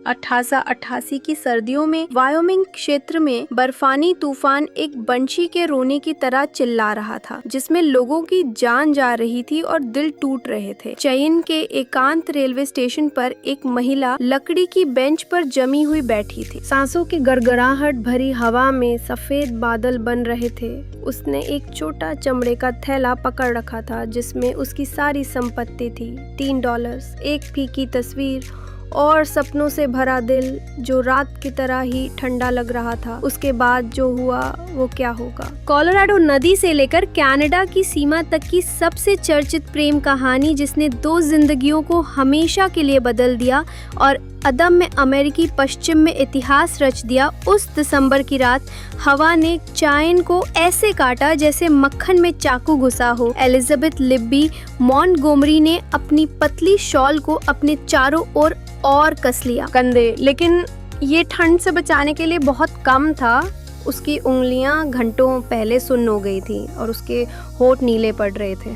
1888 की सर्दियों में वायोमिंग क्षेत्र में बर्फानी तूफान एक बंशी के रोने की तरह चिल्ला रहा था, जिसमें लोगों की जान जा रही थी और दिल टूट रहे थे। चयन के एकांत रेलवे स्टेशन पर एक महिला लकड़ी की बेंच पर जमी हुई बैठी थी। सांसों की गड़गड़ाहट भरी हवा में सफेद बादल बन रहे थे। उसने एक छोटा चमड़े का थैला पकड़ रखा था, जिसमें उसकी सारी संपत्ति थी, $3, एक फीकी तस्वीर और सपनों से भरा दिल जो रात की तरह ही ठंडा लग रहा था। उसके बाद जो हुआ वो क्या होगा। कोलोराडो नदी से लेकर कनाडा की सीमा तक की सबसे चर्चित प्रेम कहानी, जिसने 2 जिंदगियों को हमेशा के लिए बदल दिया और अदम में अमेरिकी पश्चिम में इतिहास रच दिया। उस दिसंबर की रात हवा ने चायन को ऐसे काटा जैसे मक्खन में चाकू घुसा हो। एलिजाबेथ लिब्बी मॉन्टगोमरी ने अपनी पतली शॉल को अपने चारों ओर और कस लिया कंधे, लेकिन ये ठंड से बचाने के लिए बहुत कम था। उसकी उंगलियां घंटों पहले सुन्न हो गई थी और उसके होंठ नीले पड़ रहे थे।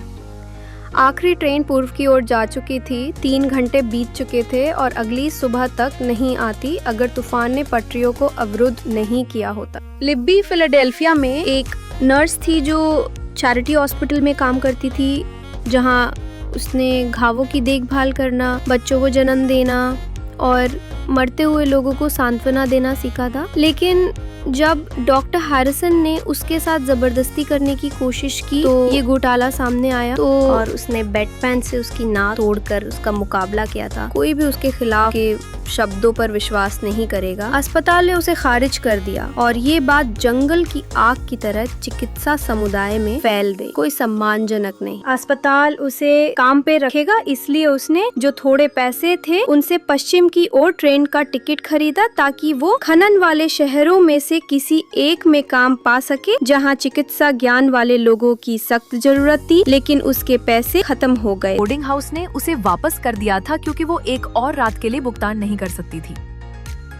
आखिरी ट्रेन पूर्व की ओर जा चुकी थी। 3 घंटे बीत चुके थे और अगली सुबह तक नहीं आती अगर तूफान ने पटरियों को अवरुद्ध नहीं किया होता। लिब्बी फिलाडेल्फिया में एक नर्स थी जो चैरिटी हॉस्पिटल में काम करती थी, जहां उसने घावों की देखभाल करना, बच्चों को जन्म देना और मरते हुए लोगों को सांत्वना देना सीखा था। लेकिन जब डॉक्टर हैरिसन ने उसके साथ जबरदस्ती करने की कोशिश की तो ये घोटाला सामने आया और उसने बेड पैन से उसकी नाक तोड़कर उसका मुकाबला किया था। कोई भी उसके खिलाफ के शब्दों पर विश्वास नहीं करेगा। अस्पताल ने उसे खारिज कर दिया और ये बात जंगल की आग की तरह चिकित्सा समुदाय में फैल गई। कोई सम्मानजनक नहीं। अस्पताल उसे काम पे रखेगा, इसलिए उसने जो थोड़े पैसे थे उनसे पश्चिम की ओर ट्रेन का टिकट खरीदा ताकि वो खनन वाले शहरों में से किसी एक में काम पा सके जहां चिकित्सा ज्ञान वाले लोगों की सख्त जरूरत थी। लेकिन उसके पैसे खत्म हो गए। बोर्डिंग हाउस ने उसे वापस कर दिया था क्योंकि वो एक और रात के लिए भुगतान नहीं कर सकती थी।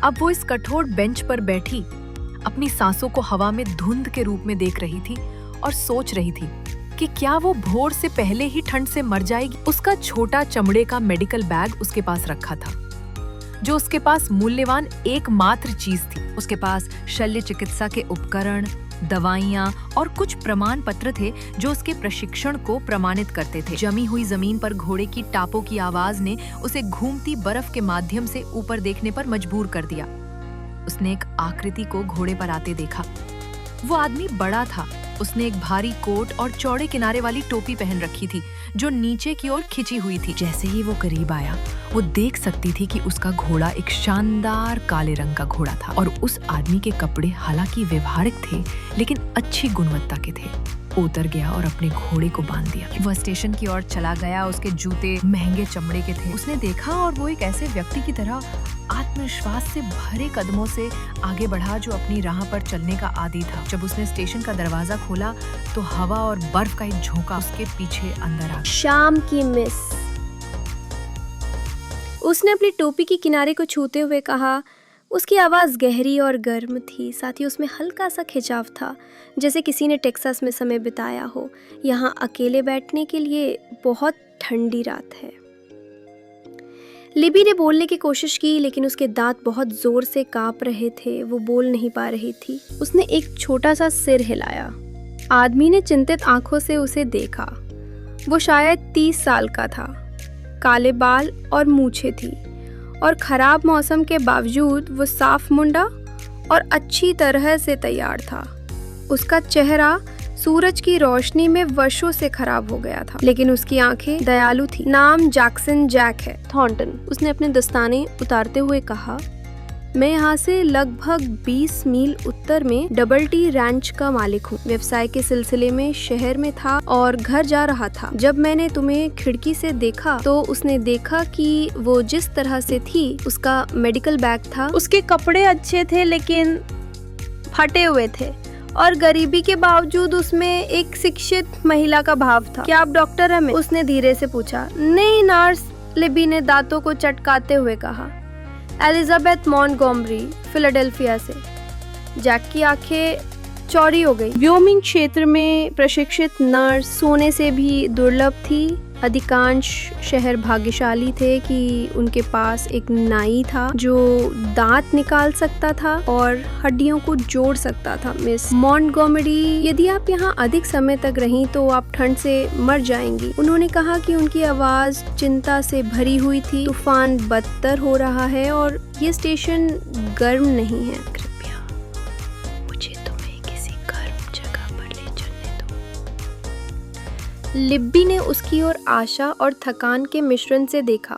अब वो इस कठोर बेंच पर बैठी अपनी सांसों को हवा में धुंध के रूप में देख रही थी और सोच रही थी कि क्या वो भोर से पहले ही ठंड से मर जाएगी। उसका छोटा चमड़े का मेडिकल बैग उसके पास रखा था, जो उसके पास मूल्यवान एकमात्र चीज थी। उसके पास शल्य चिकित्सा के उपकरण, दवाइयाँ और कुछ प्रमाण पत्र थे जो उसके प्रशिक्षण को प्रमाणित करते थे। जमी हुई जमीन पर घोड़े की टापों की आवाज ने उसे घूमती बर्फ के माध्यम से ऊपर देखने पर मजबूर कर दिया। उसने एक आकृति को घोड़े पर आते देखा। वो आदमी बड़ा था। उसने एक भारी कोट और चौड़े किनारे वाली टोपी पहन रखी थी जो नीचे की ओर खिंची हुई थी। जैसे ही वो करीब आया, वो देख सकती थी कि उसका घोड़ा एक शानदार काले रंग का घोड़ा था और उस आदमी के कपड़े हालांकि व्यवहारिक थे लेकिन अच्छी गुणवत्ता के थे। उतर गया और अपने घोड़े को बांध दिया। वह स्टेशन की ओर चला गया। उसके जूते महंगे चमड़े के थे। उसने देखा और वो एक ऐसे व्यक्ति की तरह आत्मविश्वास से भरे कदमों से आगे बढ़ा जो अपनी राह पर चलने का आदी था। जब उसने स्टेशन का दरवाजा खोला तो हवा और बर्फ का एक झोंका उसके पीछे अंदर आ गया। शाम की मिस, उसने अपनी टोपी के किनारे को छूते हुए कहा। उसकी आवाज गहरी और गर्म थी, साथ ही उसमें हल्का सा खिंचाव था, जैसे किसी ने टेक्सास में समय बिताया हो। यहाँ अकेले बैठने के लिए बहुत ठंडी रात है। लिबी ने बोलने की कोशिश की लेकिन उसके दांत बहुत जोर से कांप रहे थे। वो बोल नहीं पा रही थी। उसने एक छोटा सा सिर हिलाया। आदमी ने चिंतित आंखों से उसे देखा। वो शायद 30 साल का था। काले बाल और मूछें थी और खराब मौसम के बावजूद वो साफ मुंडा और अच्छी तरह से तैयार था। उसका चेहरा सूरज की रोशनी में वर्षों से खराब हो गया था, लेकिन उसकी आंखें दयालु थी। नाम जैक्सन जैक है थॉर्नटन, उसने अपने दस्ताने उतारते हुए कहा। मैं यहाँ से लगभग 20 मील उत्तर में डबल टी रैंच का मालिक हूँ। व्यवसाय के सिलसिले में शहर में था और घर जा रहा था। जब मैंने तुम्हें खिड़की से देखा तो उसने देखा कि वो जिस तरह से थी उसका मेडिकल बैग था। उसके कपड़े अच्छे थे लेकिन फटे हुए थे और गरीबी के बावजूद उसमें एक शिक्षित महिला का भाव था। क्या आप डॉक्टर हैं? उसने धीरे से पूछा। नहीं नर्स, लिबी ने दांतों को चटकाते हुए कहा। एलिजाबेथ मॉन्टगोमरी, फिलाडेल्फिया से। जैक की आंखें चौड़ी हो गई। व्योमिंग क्षेत्र में प्रशिक्षित नर्स सोने से भी दुर्लभ थी। अधिकांश शहर भाग्यशाली थे कि उनके पास एक नाई था जो दांत निकाल सकता था और हड्डियों को जोड़ सकता था। मिस मॉन्टगोमरी, यदि आप यहाँ अधिक समय तक रहीं तो आप ठंड से मर जाएंगी। उन्होंने कहा कि उनकी आवाज चिंता से भरी हुई थी। तूफान बदतर हो रहा है और ये स्टेशन गर्म नहीं है। कृपया मुझे तुम्हें किसी गर्म जगह पर ले चलने दो। लिब्बी ने उसकी ओर आशा और थकान के मिश्रण से देखा।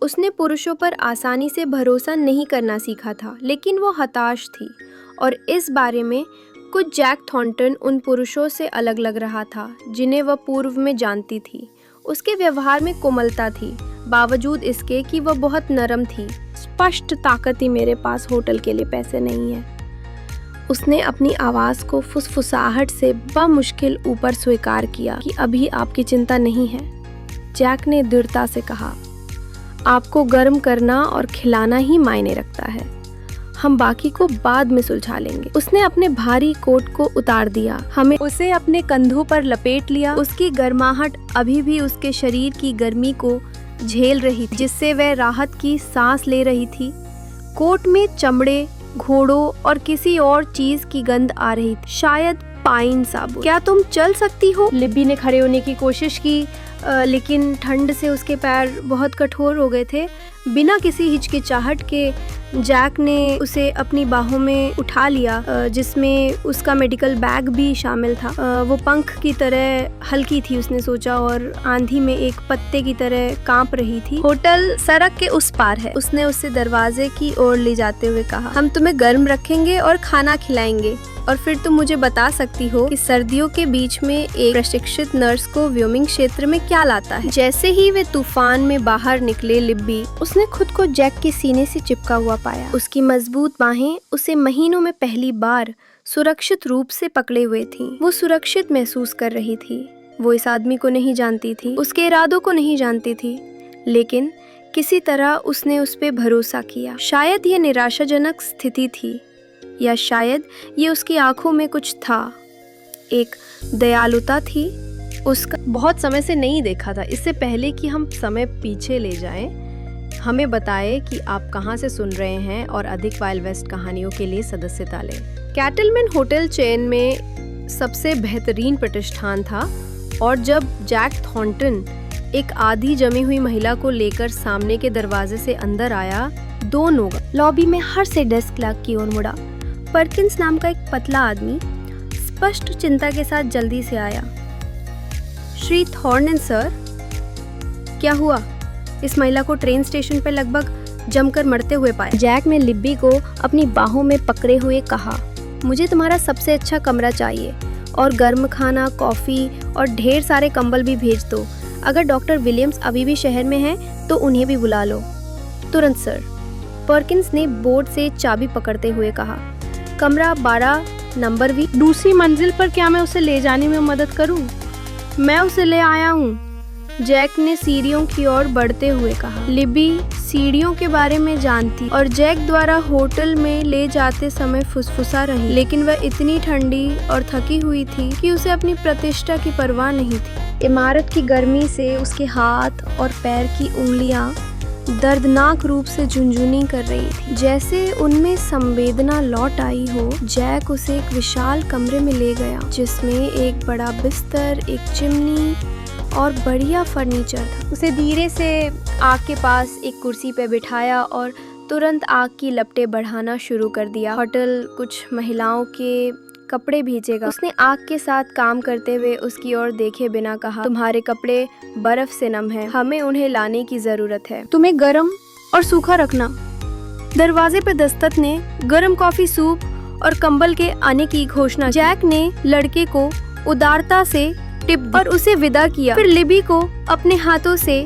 उसने पुरुषों पर आसानी से भरोसा नहीं करना सीखा था, लेकिन वो हताश थी और इस बारे में कुछ जैक थॉर्नटन उन पुरुषों से अलग लग रहा था जिन्हें वह पूर्व में जानती थी। उसके व्यवहार में कोमलता थी, बावजूद इसके कि वह बहुत नरम थी। स्पष्ट ताकत ही मेरे पास होटल के लिए पैसे नहीं है। उसने अपनी आवाज़ को फुसफुसाहट से बामुश्किल ऊपर स्वीकार किया कि अभी आपकी चिंता नहीं है। जैक ने दृढ़ता से कहा, आपको गर्म करना और खिलाना ही मायने रखता है। हम बाकी को बाद में सुलझा लेंगे। उसने अपने भारी कोट को उतार दिया, हमें उसे अपने कंधों पर लपेट लिया। उसकी गर्माहट अभी भी उसके शरीर की गर्मी को झेल रही थी, जिससे वह राहत की सांस ले रही थी। कोट में चमड़े, घोड़ों और किसी और चीज की गंध आ रही थी, शायद पाइन साबुन। क्या तुम चल सकती हो? लिब्बी ने खड़े होने की कोशिश की, लेकिन ठंड से उसके पैर बहुत कठोर हो गए थे। बिना किसी हिचकिचाहट के जैक ने उसे अपनी बाहों में उठा लिया, जिसमें उसका मेडिकल बैग भी शामिल था। वो पंख की तरह हल्की थी, उसने सोचा, और आंधी में एक पत्ते की तरह कांप रही थी। होटल सड़क के उस पार है, उसने उससे दरवाजे की ओर ले जाते हुए कहा। हम तुम्हें गर्म रखेंगे और खाना खिलाएंगे और फिर तुम मुझे बता सकती हो कि सर्दियों के बीच में एक प्रशिक्षित नर्स को व्योमिंग क्षेत्र में क्या लाता है। जैसे ही वे तूफान में बाहर निकले, लिब्बी उसने खुद को जैक के सीने से चिपका हुआ पाया। उसकी मजबूत बाहें उसे महीनों में पहली बार सुरक्षित रूप से पकड़े हुए थीं। वो सुरक्षित महसूस कर रही थी। वो इस आदमी को नहीं जानती थी, उसके इरादों को नहीं जानती थी, लेकिन किसी तरह उसने उस पर भरोसा किया। शायद ये निराशाजनक स्थिति थी, या शायद ये उसकी आंखों में कुछ था। एक दयालुता थी। उसका बहुत समय से नहीं देखा था। इससे पहले कि हम समय पीछे ले जाएं, हमें बताएं कि आप कहां से सुन रहे हैं और अधिक वाइल्ड वेस्ट कहानियों के लिए सदस्यता लें। कैटलमैन होटल चेन में सबसे बेहतरीन प्रतिष्ठान था, और जब जैक थॉर्नटन एक आधी जमी हुई महिला को लेकर सामने के दरवाजे से अंदर आया, दोनों लॉबी में हर से डेस्क क्लर्क की ओर मुड़ा। परकिंस नाम का एक पतला आदमी स्पष्ट चिंता के साथ जल्दी से आया। श्री थॉर्नटन सर, क्या हुआ? इस महिला को ट्रेन स्टेशन पर लगभग जमकर मरते हुए पाया। जैक ने लिब्बी को अपनी बाहों में पकड़े हुए कहा, मुझे तुम्हारा सबसे अच्छा कमरा चाहिए और गर्म खाना, कॉफी और ढेर सारे कंबल भी भेज दो। अगर डॉक्टर विलियम्स अभी भी शहर में हैं तो उन्हें भी बुला लो। तुरंत सर, परकिंस ने बोर्ड से चाबी पकड़ते हुए कहा। कमरा 12 नंबर भी। दूसरी मंजिल पर क्या मैं उसे ले जाने में मदद करूं? मैं उसे ले आया हूं, जैक ने सीढ़ियों की ओर बढ़ते हुए कहा। लिब्बी सीढ़ियों के बारे में जानती और जैक द्वारा होटल में ले जाते समय फुसफुसा रही, लेकिन वह इतनी ठंडी और थकी हुई थी कि उसे अपनी प्रतिष्ठा की परवाह नहीं थी। इमारत की गर्मी से उसके हाथ और पैर की उंगलियां दर्दनाक रूप से झुंझुनी कर रही थी, जैसे उनमें संवेदना लौट आई हो। जैक उसे एक विशाल कमरे में ले गया, जिसमें एक बड़ा बिस्तर, एक चिमनी और बढ़िया फर्नीचर था। उसे धीरे से आग के पास एक कुर्सी पे बिठाया और तुरंत आग की लपटें बढ़ाना शुरू कर दिया। होटल कुछ महिलाओं के कपड़े भेजेगा। उसने आग के साथ काम करते हुए उसकी ओर देखे बिना कहा, तुम्हारे कपड़े बर्फ से नम हैं, हमें उन्हें लाने की जरूरत है। तुम्हें गर्म और सूखा रखना। दरवाजे पर दस्तक ने गर्म कॉफी, सूप और कंबल के आने की घोषणा। जैक ने लड़के को उदारता से टिप और उसे विदा किया। फिर लिब्बी को अपने हाथों से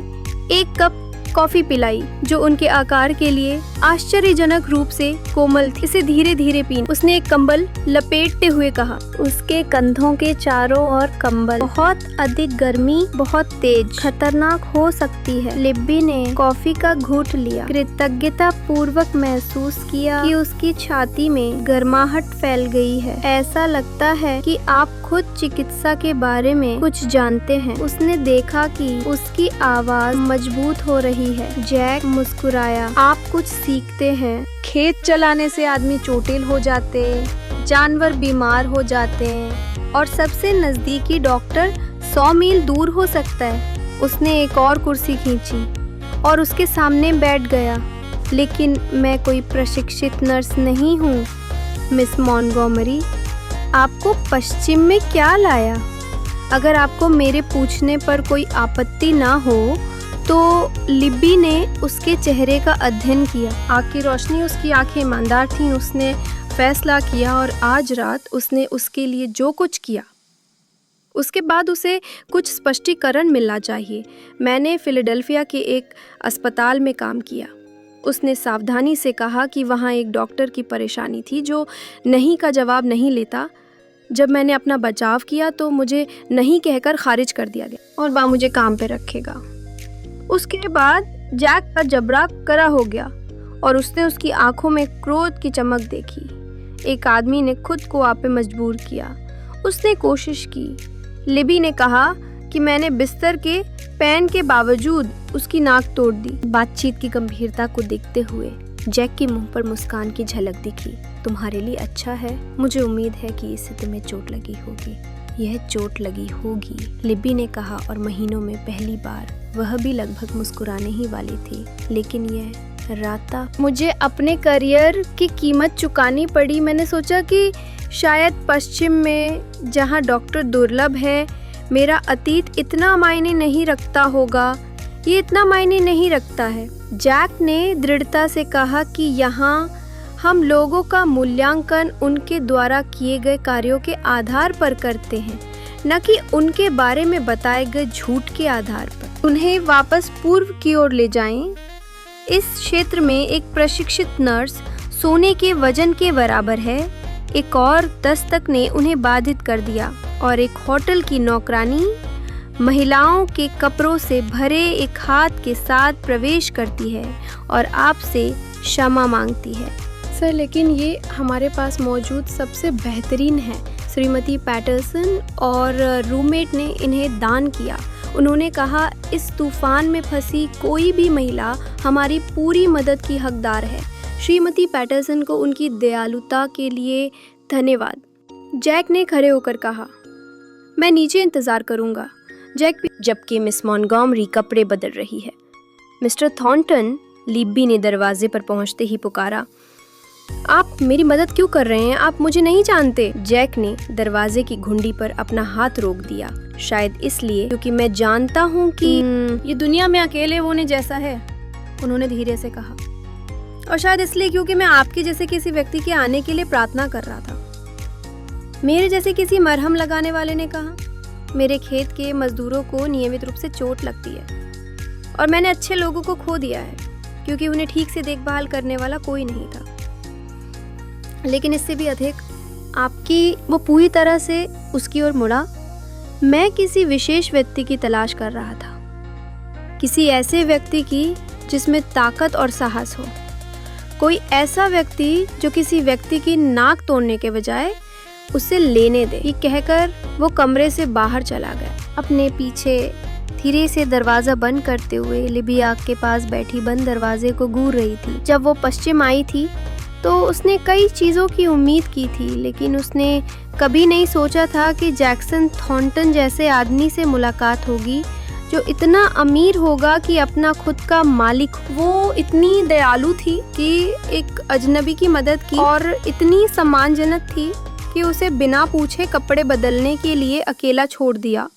एक कप कॉफी पिलाई जो उनके आकार के लिए आश्चर्यजनक रूप से कोमल थी। इसे धीरे धीरे पीना। उसने एक कंबल लपेटते हुए कहा। उसके कंधों के चारों ओर कंबल। बहुत अधिक गर्मी, बहुत तेज, खतरनाक हो सकती है। लिब्बी ने कॉफी का घूंट लिया, कृतज्ञता पूर्वक महसूस किया कि उसकी छाती में गर्माहट फैल गई है। ऐसा लगता है कि आप खुद चिकित्सा के बारे में कुछ जानते हैं। उसने देखा कि उसकी आवाज मजबूत हो रही है। जैक मुस्कुराया। आप कुछ सीखते हैं। खेत चलाने से आदमी चोटिल हो जाते, जानवर बीमार हो जाते हैं और सबसे नजदीकी डॉक्टर 100 मील दूर हो सकता है। उसने एक और कुर्सी खींची और उसके सामने बैठ गया। लेकिन मैं कोई प्रशिक्षित नर्स नहीं हूँ, मिस मॉन्टगोमरी। आपको पश्चिम में क्या लाया? अगर आपको मेरे पूछने पर कोई आपत्ति ना हो तो लिब्बी ने उसके चेहरे का अध्ययन किया। आग की रोशनी, उसकी आंखें ईमानदार थीं। उसने फैसला किया और आज रात उसने उसके लिए जो कुछ किया उसके बाद उसे कुछ स्पष्टीकरण मिलना चाहिए। मैंने फिलाडेल्फिया के एक अस्पताल में काम किया। उसने सावधानी से कहा कि वहाँ एक डॉक्टर की परेशानी थी जो नहीं का जवाब नहीं लेता। जब मैंने अपना बचाव किया तो मुझे नहीं कहकर खारिज कर दिया गया और वह मुझे काम पे रखेगा। उसके बाद जैक का जबड़ा करा हो गया और उसने उसकी आंखों में क्रोध की चमक देखी। एक आदमी ने खुद को आप पे मजबूर किया। उसने कोशिश की। लिब्बी ने कहा कि मैंने बिस्तर के पैन के बावजूद उसकी नाक तोड़ दी। बातचीत की गंभीरता को देखते हुए जैक के मुंह पर मुस्कान की झलक दिखी। तुम्हारे लिए अच्छा है। मुझे उम्मीद है कि इससे तुम्हें चोट लगी होगी। यह चोट लगी होगी, लिब्बी ने कहा और महीनों में पहली बार वह भी लगभग मुस्कुराने ही वाली थी। लेकिन यह राता मुझे अपने करियर की कीमत चुकानी पड़ी। मैंने सोचा कि शायद पश्चिम में जहाँ डॉक्टर दुर्लभ है मेरा अतीत इतना मायने नहीं रखता होगा। ये इतना मायने नहीं रखता है। जैक ने दृढ़ता से कहा कि यहाँ हम लोगों का मूल्यांकन उनके द्वारा किए गए कार्यों के आधार पर करते हैं, न कि उनके बारे में बताए गए झूठ के आधार पर। उन्हें वापस पूर्व की ओर ले जाएं। इस क्षेत्र में एक प्रशिक्षित नर्स सोने के वजन के बराबर है। एक और दस्तक ने उन्हें बाधित कर दिया और एक होटल की नौकरानी महिलाओं के कपड़ों से भरे एक हाथ के साथ प्रवेश करती है और आपसे क्षमा मांगती है। सर, लेकिन ये हमारे पास मौजूद सबसे बेहतरीन है। श्रीमती पैटरसन और रूममेट ने इन्हें दान किया। उन्होंने कहा इस तूफान में फंसी कोई भी महिला हमारी पूरी मदद की हकदार है। श्रीमती पैटरसन को उनकी दयालुता के लिए धन्यवाद। जैक ने खड़े होकर कहा, मैं नीचे इंतजार करूंगा। जबकि मिस मॉन्टगोमरी कपड़े बदल रही है। मिस्टर थॉर्नटन, लिब्बी ने दरवाजे पर पहुंचते ही पुकारा, आप मेरी मदद क्यों कर रहे हैं? आप मुझे नहीं जानते। जैक ने दरवाजे की घुंडी पर अपना हाथ रोक दिया। शायद इसलिए क्योंकि मैं जानता हूँ कि ये दुनिया में अकेले होने जैसा है, उन्होंने धीरे से कहा। और शायद इसलिए क्योंकि मैं आपके जैसे किसी व्यक्ति के आने के लिए प्रार्थना कर रहा था। मेरे जैसे किसी मरहम लगाने वाले ने कहा, मेरे खेत के मजदूरों को नियमित रूप से चोट लगती है और मैंने अच्छे लोगों को खो दिया है क्योंकि उन्हें ठीक से देखभाल करने वाला कोई नहीं था। लेकिन इससे भी अधिक आपकी वो पूरी तरह से उसकी ओर मुड़ा। मैं किसी विशेष व्यक्ति की तलाश कर रहा था, किसी ऐसे व्यक्ति की जिसमें ताकत और साहस हो, कोई ऐसा व्यक्ति जो किसी व्यक्ति की नाक तोड़ने के बजाय उसे लेने दे। ये कहकर वो कमरे से बाहर चला गया। अपने पीछे धीरे से दरवाजा बंद करते हुए लिब्बी आग के पास बैठी बंद दरवाजे को घूर रही थी। जब वो पश्चिम आई थी तो उसने कई चीज़ों की उम्मीद की थी, लेकिन उसने कभी नहीं सोचा था कि जैक्सन थॉर्नटन जैसे आदमी से मुलाकात होगी जो इतना अमीर होगा कि अपना खुद का मालिक। वो इतनी दयालु थी कि एक अजनबी की मदद की और इतनी सम्मानजनक थी कि उसे बिना पूछे कपड़े बदलने के लिए अकेला छोड़ दिया।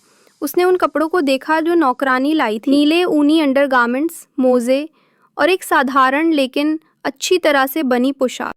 उसने उन कपड़ों को देखा जो नौकरानी लाई थी, नीले ऊनी अंडरगारमेंट्स, मोजे और एक साधारण लेकिन अच्छी तरह से बनी पोशाक।